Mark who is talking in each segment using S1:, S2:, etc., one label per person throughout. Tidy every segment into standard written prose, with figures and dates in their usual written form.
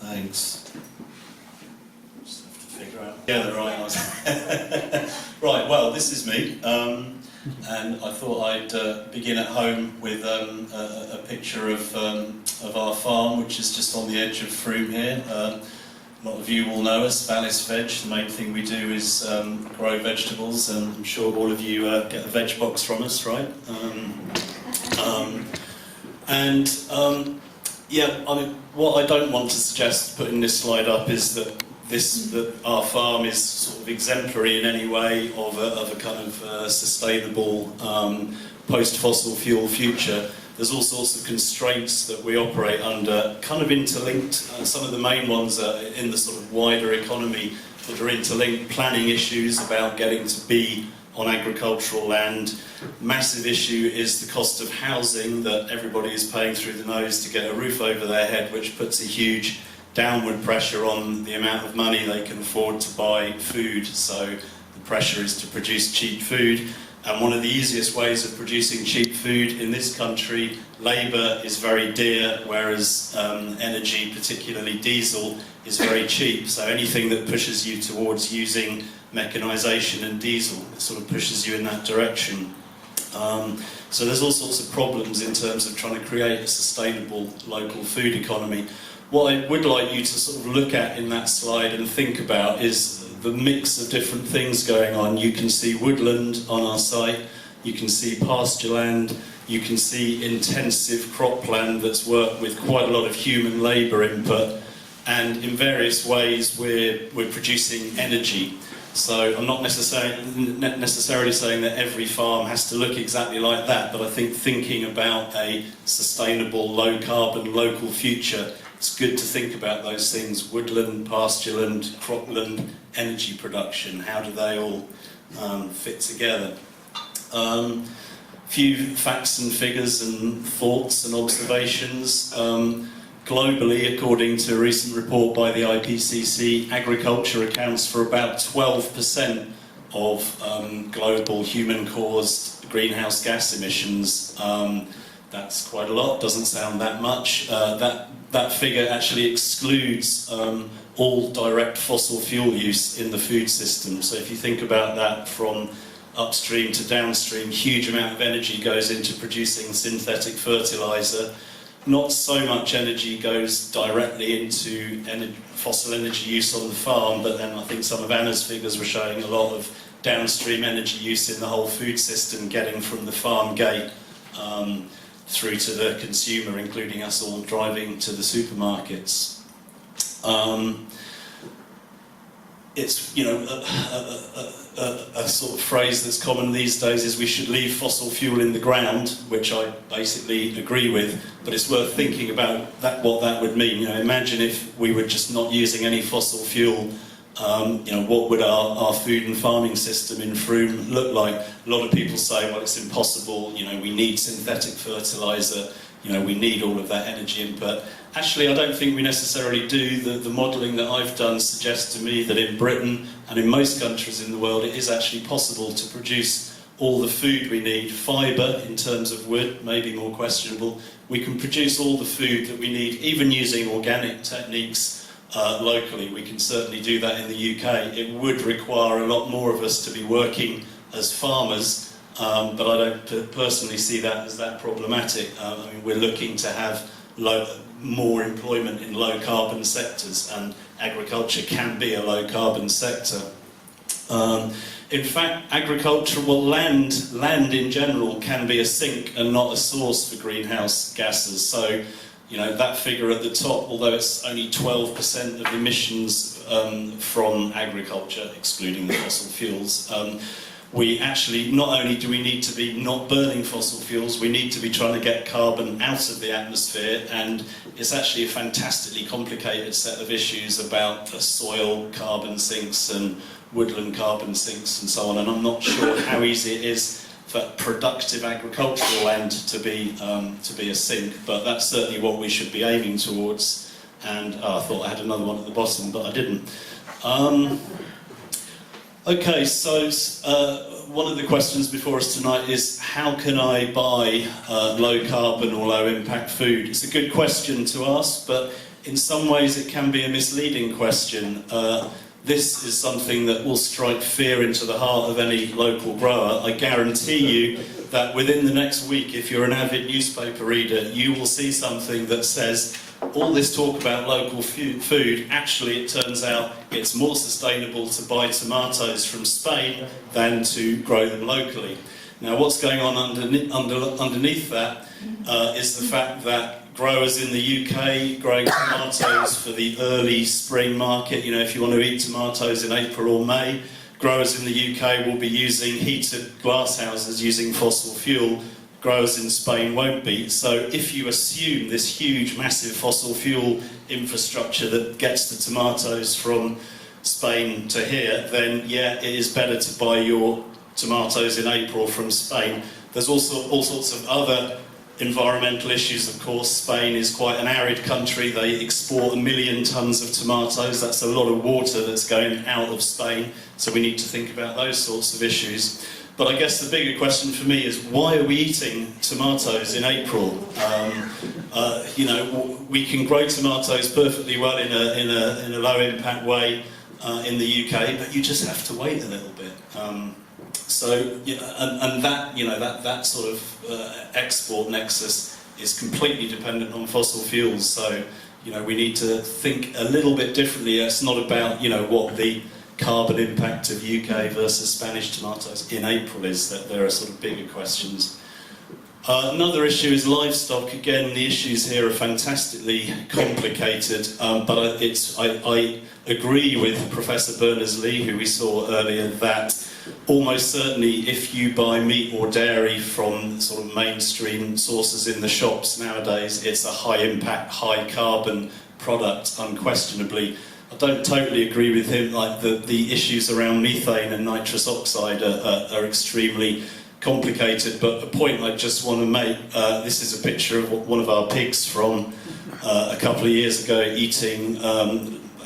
S1: Thanks. Just have to figure out. Yeah, the right ones. Right, well, this is me. And I thought I'd begin at home with a picture of our farm, which is just on the edge of Frome here. A lot of you will know us, Vallis Veg. The main thing we do is grow vegetables, and I'm sure all of you get a veg box from us, right? Yeah, I mean, what I don't want to suggest putting this slide up is that our farm is sort of exemplary in any way of a kind of sustainable post-fossil fuel future. There's all sorts of constraints that we operate under, kind of interlinked. Some of the main ones are in the sort of wider economy that are interlinked. Planning issues about getting to be on agricultural land. Massive issue is the cost of housing that everybody is paying through the nose to get a roof over their head, which puts a huge downward pressure on the amount of money they can afford to buy food. So the pressure is to produce cheap food. And one of the easiest ways of producing cheap food in this country, labour is very dear, whereas energy, particularly diesel, is very cheap. So anything that pushes you towards using mechanisation and diesel, it sort of pushes you in that direction. So there's all sorts of problems in terms of trying to create a sustainable local food economy. What I would like you to sort of look at in that slide and think about is the mix of different things going on. You can see woodland on our site, you can see pasture land, you can see intensive cropland that's worked with quite a lot of human labour input, and in various ways we're producing energy. So I'm not necessarily saying that every farm has to look exactly like that, but I think thinking about a sustainable, low-carbon, local future, it's good to think about those things: woodland, pastureland, cropland, energy production. How do they all fit together? Few facts and figures and thoughts and observations. Globally, according to a recent report by the IPCC, agriculture accounts for about 12% of global human-caused greenhouse gas emissions. That's quite a lot, doesn't sound that much. That figure actually excludes all direct fossil fuel use in the food system. So if you think about that from upstream to downstream, huge amount of energy goes into producing synthetic fertiliser. Not so much energy goes directly into fossil energy use on the farm, but then I think some of Anna's figures were showing a lot of downstream energy use in the whole food system, getting from the farm gate through to the consumer, including us all driving to the supermarkets. It's, you know, a sort of phrase that's common these days is we should leave fossil fuel in the ground, which I basically agree with, but it's worth thinking about what that would mean. You know, imagine if we were just not using any fossil fuel. You know, what would our food and farming system in Frome look like? A lot of people say, well, it's impossible, you know, we need synthetic fertiliser, you know, we need all of that energy input. Actually, I don't think we necessarily do. The modelling that I've done suggests to me that in Britain and in most countries in the world, it is actually possible to produce all the food we need. Fibre, in terms of wood, may be more questionable. We can produce all the food that we need, even using organic techniques locally. We can certainly do that in the UK. It would require a lot more of us to be working as farmers, but I don't personally see that as that problematic. I mean, we're looking to have more employment in low-carbon sectors, and agriculture can be a low-carbon sector. In fact, agricultural land in general can be a sink and not a source for greenhouse gases. So, you know, that figure at the top, although it's only 12% of emissions from agriculture, excluding the fossil fuels, we actually, not only do we need to be not burning fossil fuels, we need to be trying to get carbon out of the atmosphere, and it's actually a fantastically complicated set of issues about soil carbon sinks and woodland carbon sinks and so on, and I'm not sure how easy it is for productive agricultural land to be a sink, but that's certainly what we should be aiming towards. And I thought I had another one at the bottom, but I didn't. Okay, so one of the questions before us tonight is, how can I buy low carbon or low impact food? It's a good question to ask, but in some ways it can be a misleading question. This is something that will strike fear into the heart of any local grower. I guarantee you that within the next week, if you're an avid newspaper reader, you will see something that says, all this talk about local food, actually it turns out it's more sustainable to buy tomatoes from Spain than to grow them locally. Now what's going on underneath that is the fact that growers in the UK growing tomatoes for the early spring market, you know, if you want to eat tomatoes in April or May, growers in the UK will be using heated glass houses using fossil fuel. Growers in Spain won't be. So if you assume this huge, massive fossil fuel infrastructure that gets the tomatoes from Spain to here, then yeah, it is better to buy your tomatoes in April from Spain. There's also all sorts of other environmental issues, of course. Spain is quite an arid country. They export 1 million tonnes of tomatoes. That's a lot of water that's going out of Spain. So we need to think about those sorts of issues. But I guess the bigger question for me is, why are we eating tomatoes in April? You know, we can grow tomatoes perfectly well in a low impact way in the UK, but you just have to wait a little bit. So, you know, and that, you know, that sort of export nexus is completely dependent on fossil fuels. So, you know, we need to think a little bit differently. It's not about, you know, what the carbon impact of UK versus Spanish tomatoes in April is. That there are sort of bigger questions. Another issue is livestock. Again, the issues here are fantastically complicated, but I agree with Professor Berners-Lee, who we saw earlier, that almost certainly if you buy meat or dairy from sort of mainstream sources in the shops nowadays, it's a high impact, high carbon product, unquestionably. I don't totally agree with him. Like the issues around methane and nitrous oxide are extremely complicated, but a point I just want to make, this is a picture of one of our pigs from a couple of years ago eating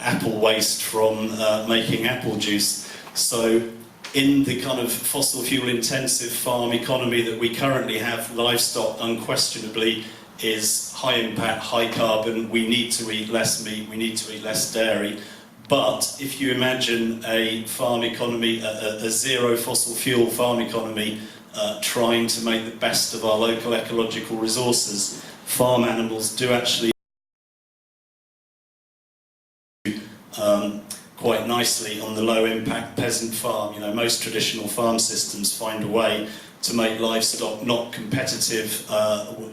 S1: apple waste from making apple juice. So in the kind of fossil fuel intensive farm economy that we currently have, livestock unquestionably is high impact, high carbon. We need to eat less meat, we need to eat less dairy. But if you imagine a farm economy, a zero fossil fuel farm economy, trying to make the best of our local ecological resources, farm animals do actually quite nicely on the low impact peasant farm. You know, most traditional farm systems find a way to make livestock not competitive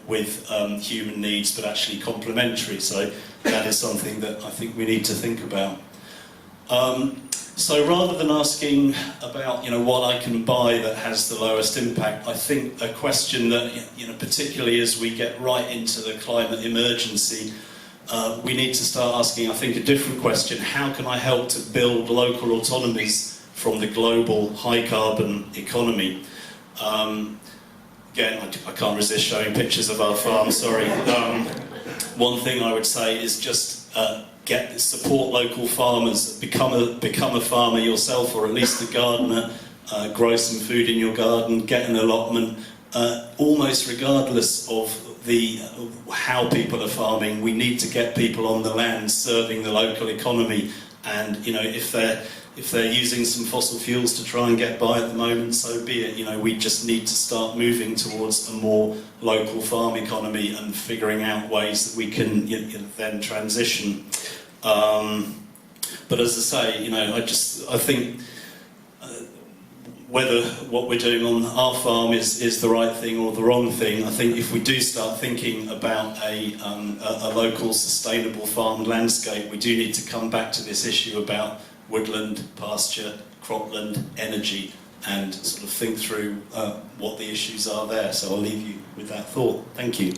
S1: with human needs, but actually complementary. So that is something that I think we need to think about. So rather than asking about, you know, what I can buy that has the lowest impact, I think a question that, you know, particularly as we get right into the climate emergency, we need to start asking, I think, a different question. How can I help to build local autonomies from the global high-carbon economy? Again, I can't resist showing pictures of our farm, sorry. One thing I would say is just support local farmers, become a farmer yourself, or at least a gardener, grow some food in your garden, get an allotment, almost regardless of how people are farming. We need to get people on the land serving the local economy, and you know, if they're using some fossil fuels to try and get by at the moment, so be it. You know, we just need to start moving towards a more local farm economy and figuring out ways that we can then transition. But as I say, you know, I think whether what we're doing on our farm is the right thing or the wrong thing, I think if we do start thinking about a local sustainable farm landscape, we do need to come back to this issue about woodland, pasture, cropland, energy, and sort of think through what the issues are there. So I'll leave you with that thought. Thank you.